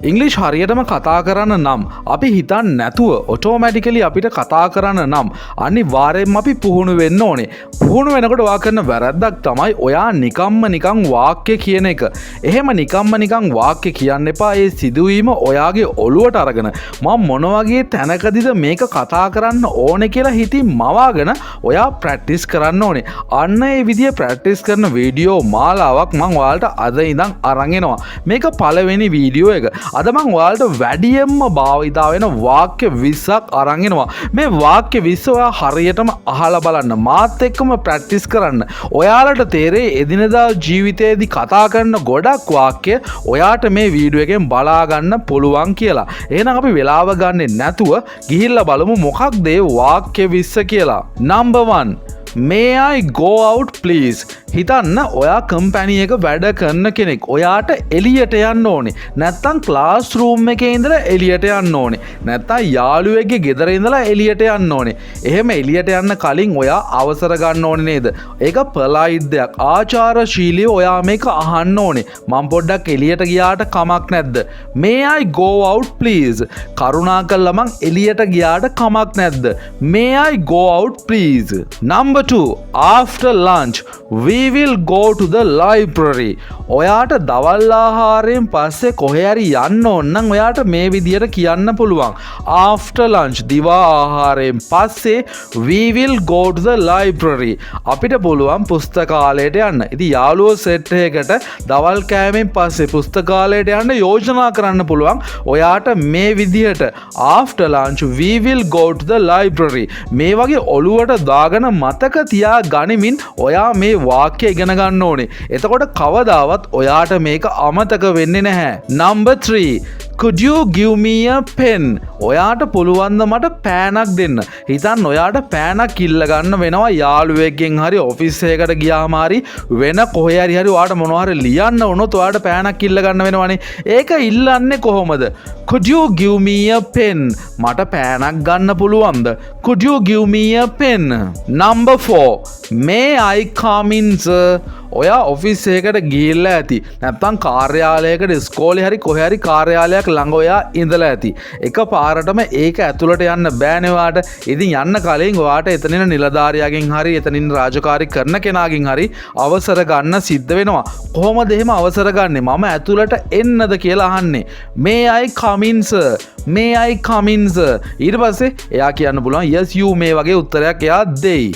ඉංග්‍රීසි හරියටම කතා කරන්න නම් අපි හිතන්නේ නැතුව ඔටෝමැටිකලි අපිට කතා කරන්න නම් අනිවාර්යයෙන්ම අපි පුහුණු වෙන්න ඕනේ. පුහුණු වෙනකොට ඔයා කරන වැරද්දක් තමයි ඔයා නිකන් වාක්‍ය කියන එක. එහෙම නිකන් වාක්‍ය කියන්න එපා. ඒ සිදුවීම ඔයාගේ ඔළුවට අරගෙන මම මොන වගේ තැනකදීද මේක කතා කරන්න ඕනේ කියලා හිතින් මවාගෙන ඔයා ප්‍රැක්ටිස් කරන්න ඕනේ. අන්න ඒ විදිය ප්‍රැක්ටිස් කරන වීඩියෝ මාලාවක් මම ඔයාලට අද ඉඳන් අරන් එනවා. මේක පළවෙනි වීඩියෝ එක. අද මම ඔයාලට වැඩියෙන්ම භාවිතා වෙන වාක්‍ය 20ක් අරන් එනවා. මේ වාක්‍ය 20 ඔයා හරියටම අහලා බලන්න. මාත් එක්කම ප්‍රැක්ටිස් කරන්න. ඔයාලට තේරෙයි එදිනදා ජීවිතයේදී කතා කරන ගොඩක් වාක්‍ය ඔයාට මේ වීඩියෝ එකෙන් බලා ගන්න පුළුවන් කියලා. එහෙනම් අපි වෙලාව ගන්නෙ නැතුව ගිහිල්ලා බලමු මොකක්ද ඒ වාක්‍ය 20 කියලා. Number 1. May I go out please? හිතන්න ඔයා කම්පැනි එක වැඩ කරන කෙනෙක්. ඔයාට එළියට යන්න ඕනේ. නැත්තම් ක්ලාස් රූම් එකේ ඉඳලා එළියට යන්න ඕනේ. නැත්තම් යාළුවෙක්ගේ ගෙදර ඉඳලා එළියට යන්න ඕනේ. එහෙම එළියට යන්න කලින් ඔයා අවසර ගන්න ඕනේ නේද? ඒක පොලයිට් දෙයක්. ආචාරශීලීව ඔයා මේක අහන්න ඕනේ. මම පොඩ්ඩක් එළියට ගියාට කමක් නැද්ද? May I go out please? කරුණාකරලා මං එළියට ගියාට කමක් නැද්ද? May I go out please? Number 2. After lunch we will go to the library. ඔයාට දවල් ආහාරයෙන් පස්සේ කොහේ හරි යන්න ඕන නම් ඔයාට මේ විදියට කියන්න පුළුවන්. After lunch දිවා ආහාරයෙන් පස්සේ we will go to the library. අපිට පුළුවන් පුස්තකාලයට යන්න. ඉතින් යාළුවෝ සෙට් එකකට දවල් කෑමෙන් පස්සේ පුස්තකාලයට යන්න යෝජනා කරන්න පුළුවන්. ඔයාට මේ විදියට after lunch we will go to the library. මේ වගේ ඔළුවට දාගෙන මතක තියා ගනිමින් ඔයා මේ වාක්‍ය ඉගෙන ගන්න ඕනේ. එතකොට කවදාවත් ඔයාට මේක අමතක වෙන්නේ නැහැ. Number 3. Could you give me a pen? ඔයාට පුළුවන් ද මට පෑනක් දෙන්න? හිතන්න ඔයාට පෑනක් ඉල්ල ගන්න වෙනවා යාළුවෙක්ගෙන් හරි ඔෆිස් එකකට ගියාම හරි වෙන කොහේ හරි ඔයාට මොනවා හරි ලියන්න වුණොත් ඔයාට පෑනක් ඉල්ල ගන්න වෙනවනේ. ඒක ඉල්ලන්නේ කොහොමද? Could you give me a pen? මට පෑනක් ගන්න පුළුවන්ද? Could you give me a pen? Number 4. May I come in sir? ඔයා ඔෆිස් එකකට ගිහිල්ලා ඇති. නැත්නම් කාර්යාලයකට ඉස්කෝලේ හරි කොහේ හරි කාර්යාලයක් ළඟ ඔයා ඉඳලා ඇති. එක පාරටම ඒක ඇතුළට යන්න බෑනේ ඔයාට. ඉතින් යන්න කලින් ඔයාට එතනින් නිලධාරියාගෙන් හරි එතනින් රාජකාරී කරන කෙනාගෙන් හරි අවසර ගන්න සිද්ධ වෙනවා. කොහොමද එහෙම අවසර ගන්නෙ? මම ඇතුළට එන්නද කියලා අහන්නේ. May I come in sir? May I come in sir? ඊට පස්සේ එයා කියන්න පුළුවන් yes you may වගේ උත්තරයක් එයා දෙයි.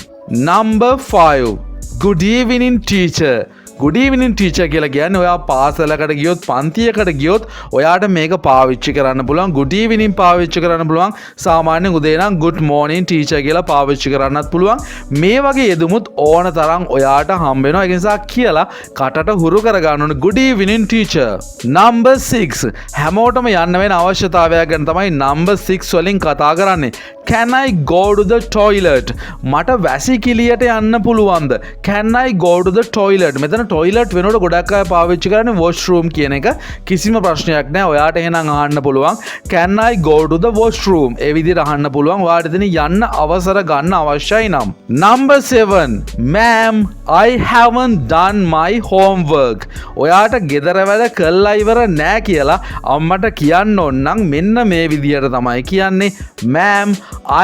Number 5. Good evening teacher. Good evening teacher කියලා කියන්නේ ඔයා පාසලකට ගියොත් පන්තියකට ගියොත් ඔයාට මේක පාවිච්චි කරන්න පුළුවන්. good evening පාවිච්චි කරන්න පුළුවන්. සාමාන්‍යයෙන් උදේ නම් good morning teacher කියලා පාවිච්චි කරන්නත් පුළුවන්. මේ වගේ යෙදුමුත් ඕන තරම් ඔයාට හම්බ වෙනවා. ඒ නිසා කියලා කටට හුරු කරගන්න ඕනේ good evening teacher. Number 6. හැමෝටම යන්න වෙන අවශ්‍යතාවයක් ගැන තමයි number 6 වලින් කතා කරන්නේ. Can I go to the toilet? මට වැසිකිළියට යන්න පුළුවන්ද? Can I go to the toilet? මෙතන toilet වෙනකොට ගොඩක් අය පාවිච්චි කරන්නේ washroom කියන එක. කිසිම ප්‍රශ්නයක් නැහැ. ඔයාට එහෙනම් අහන්න පුළුවන් Can I go to the washroom? ඒ විදිහට අහන්න පුළුවන්. ඔයාට එතන යන්න අවසර ගන්න අවශ්‍යයි නම්. Number 7. Ma'am, I haven't done my homework. ඔයාට ගෙදර වැඩ කළා ඉවර නෑ කියලා අම්මට කියන්න ඕන නම් මෙන්න මේ විදිහට තමයි කියන්නේ. Ma'am,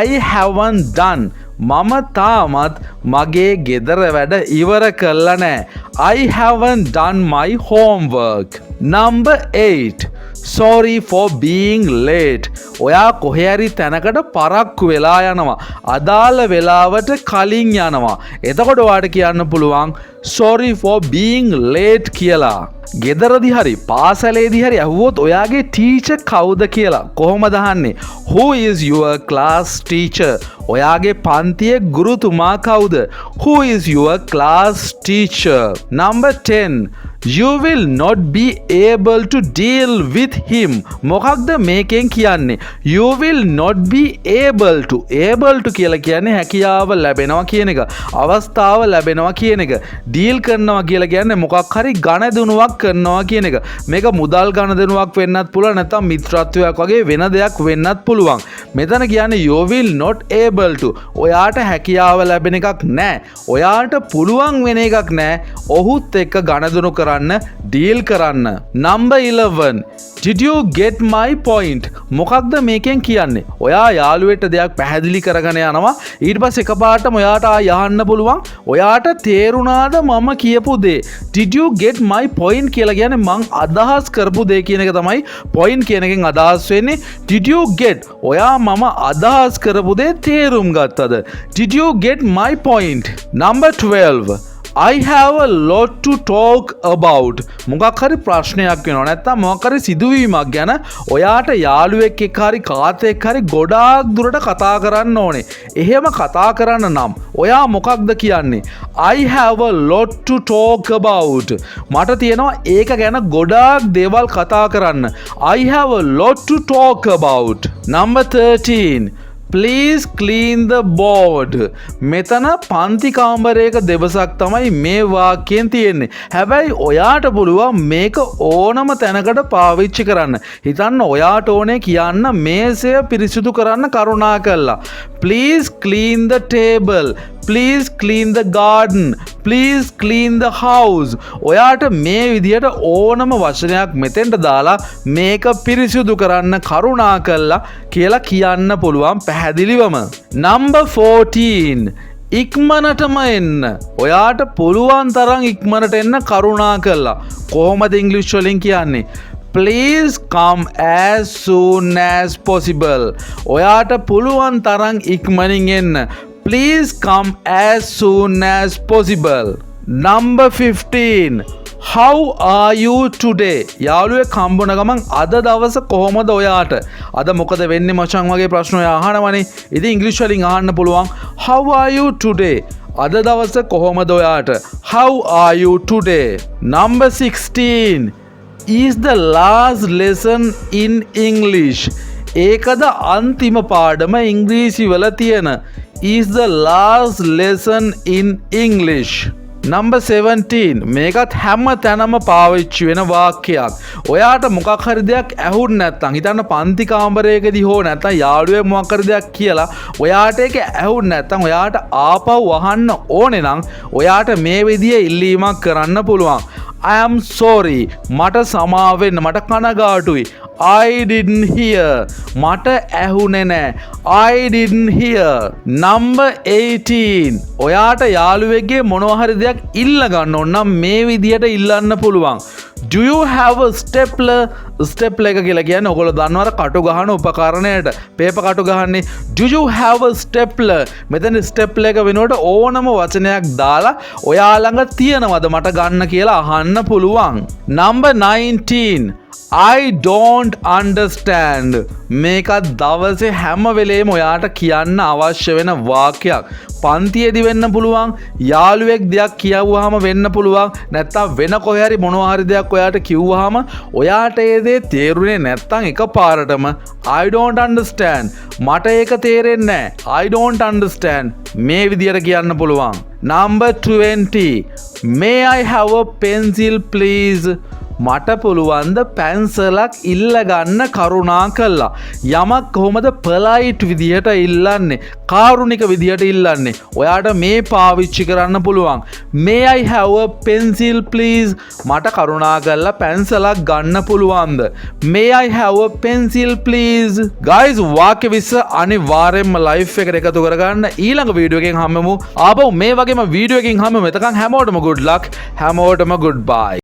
I haven't done. මම තාමත් මගේ ගෙදර වැඩ ඉවර කළා නෑ. I haven't done my homework. Number 8. Sorry for being late. ඔයා කොහේ හරි තැනකට පරක්කු වෙලා යනවා. අදාළ වෙලාවට කලින් යනවා. එතකොට ඔයාට කියන්න පුළුවන් sorry for being late කියලා. ගෙදරදී හරි පාසලේදී හරි අහුවොත් ඔයාගේ ටීචර් කවුද කියලා කොහොමද අහන්නේ? Who is your class teacher? ඔයාගේ පන්තියේ ගුරුතුමා කවුද? Who is your class teacher? Number 10. You will not be able to deal with him. මොකක්ද මේකෙන් කියන්නේ? You will not be able to. able to කියලා කියන්නේ හැකියාව ලැබෙනවා කියන එක. අවස්ථාව ලැබෙනවා කියන එක. deal කරනවා කියලා කියන්නේ මොකක් හරි ගණදෙනුවක් කරනවා කියන එක. මේක මුදල් ගණදෙනුවක් වෙන්නත් පුළුවන් නැත්නම් මිත්‍රත්වයක් වගේ වෙන දෙයක් වෙන්නත් පුළුවන්. මෙතන කියන්නේ you will not able to. ඔයාට හැකියාව ලැබෙන එකක් නෑ. ඔයාට පුළුවන් වෙන එකක් නෑ. ඔහුත් එක්ක ගණදොනු කරන්න, ඩීල් කරන්න. Number 11. Did you get my point? මොකක්ද මේකෙන් කියන්නේ? ඔයා යාළුවෙට දෙයක් පැහැදිලි කරගෙන යනවා. ඊට පස්සේ එකපාරටම ඔයාට යහන්න පුළුවන්. ඔයාට තේරුණාද මම කියපු දේ? Did you get my point කියලා කියන්නේ මං අදහස් කරපු දේ කියන එක තමයි point කියන එකෙන් අදහස් වෙන්නේ. Did you get? ඔයා මම අදහස් කරපු දේ තේරුම් ගත්තද? Did you get my point? Number 12. I have a lot to talk about. මොකක් හරි ප්‍රශ්නයක් වෙනවා නැත්නම් මොකක් හරි සිදුවීමක් ගැන ඔයාට යාළුවෙක් එක්ක හරි කාත් එක්ක හරි ගොඩාක් දුරට කතා කරන්න ඕනේ. එහෙම කතා කරන්න නම් ඔයා මොකක්ද කියන්නේ? I have a lot to talk about. මට තියෙනවා ඒක ගැන ගොඩාක් දේවල් කතා කරන්න. I have a lot to talk about. Number 13. Please clean the board. මෙතන පන්ති කාමරයක දෙබසක් තමයි මේ වාක්‍යයෙන් තියෙන්නේ. හැබැයි ඔයාට පුළුවන් මේක ඕනම තැනකට පාවිච්චි කරන්න. හිතන්න ඔයාට ඕනේ කියන්න මේසය පිරිසිදු කරන්න කරුණාකරලා. Please clean the table. Please clean the garden. Please clean the house. ඔයාට මේ විදිහට ඕනම වචනයක් මෙතෙන්ට දාලා මේක පිරිසිදු කරන්න කරුණාකරලා කියලා කියන්න පුළුවන් පැහැදිලිවම. Number 14. ඉක්මනටම එන්න. ඔයාට පුළුවන් තරම් ඉක්මනට එන්න කරුණාකරලා. කොහොමද ඉංග්‍රීසි වලින් කියන්නේ? Please come as soon as possible. ඔයාට පුළුවන් තරම් ඉක්මනින් එන්න. Please come as soon as possible. Number 15. How are you today? යාළුවෙක් හම්බුන ගමන් අද දවස කොහොමද ඔයාට? අද මොකද වෙන්නේ මචං වගේ ප්‍රශ්න ඔයා අහනවනේ. ඉතින් ඉංග්‍රීසි වලින් අහන්න පුළුවන්. How are you today? අද දවස කොහොමද ඔයාට? How are you today? Number 16. Is the last lesson in English? ඒකද අන්තිම පාඩම ඉංග්‍රීසි වල තියෙන. Is the last lesson in English? Number 17. මේකත් හැම තැනම පාවිච්චි වෙන වාක්‍යයක්. ඔයාට මොකක් හරි දෙයක් ඇහුන්නේ නැත්නම් හිතන්න පන්ති කාමරයකදී හෝ නැත්නම් යාළුවෙක් මොකක් හරි දෙයක් කියලා ඔයාට ඒක ඇහුන්නේ නැත්නම් ඔයාට ආපහු අහන්න ඕනේ නම් ඔයාට මේ විදිහේ ඉල්ලීමක් කරන්න පුළුවන්. I am sorry. මට සමාව වෙන්න. මට කනගාටුයි. I didn't hear. මට ඇහුනේ නැහැ. I didn't hear. Number 18. ඔයාට යාළුවෙක්ගේ මොනවා හරි දෙයක් ඉල්ල ගන්න ඕන නම් මේ විදිහට ඉල්ලන්න පුළුවන්. Do you have a stapler? Stapler එක කියලා කියන්නේ ඔයගොල්ලෝ දන්නවද කටු ගහන උපකරණයට පේපර් කටු ගහන්නේ. Do you have a stapler? මෙතන stapler එක වෙනුවට ඕනම වචනයක් දාලා ඔයා ළඟ තියෙනවද මට ගන්න කියලා අහන්න පුළුවන්. Number 19. I don't understand. මේකත් දවසේ හැම වෙලේම ඔයාට කියන්න අවශ්‍ය වෙන වාක්‍යයක්. පන්තියේදී වෙන්න පුළුවන්, යාළුවෙක් දෙයක් කියවුවාම වෙන්න පුළුවන්, නැත්නම් වෙන කොහේ හරි මොනවා හරි දෙයක් ඔයාට කිව්වහම ඔයාට ඒ දේ තේරුනේ නැත්නම් එකපාරටම I don't understand. මට ඒක තේරෙන්නේ නැහැ. I don't understand. මේ විදියට කියන්න පුළුවන්. Number 20. May I have a pencil please? මට පුළුවන්ද පැන්සලක් ඉල්ල ගන්න කරුණාකරලා. යමක් කොහොමද පොලයිට් විදියට ඉල්ලන්නේ, කාරුණික විදියට ඉල්ලන්නේ. ඔයාට මේ පාවිච්චි කරන්න පුළුවන්. May I have a pencil please? මට කරුණාකරලා පැන්සලක් ගන්න පුළුවන්ද? May I have a pencil please? Guys, වාක්‍ය 20 අනිවාර්යෙන්ම ලයිෆ් එකට එකතු කරගන්න. ඊළඟ වීඩියෝ එකෙන් හම්බෙමු. ආපහු මේ වගේම වීඩියෝ එකකින් හම්බෙමු. එතකන් හැමෝටම good luck. හැමෝටම goodbye.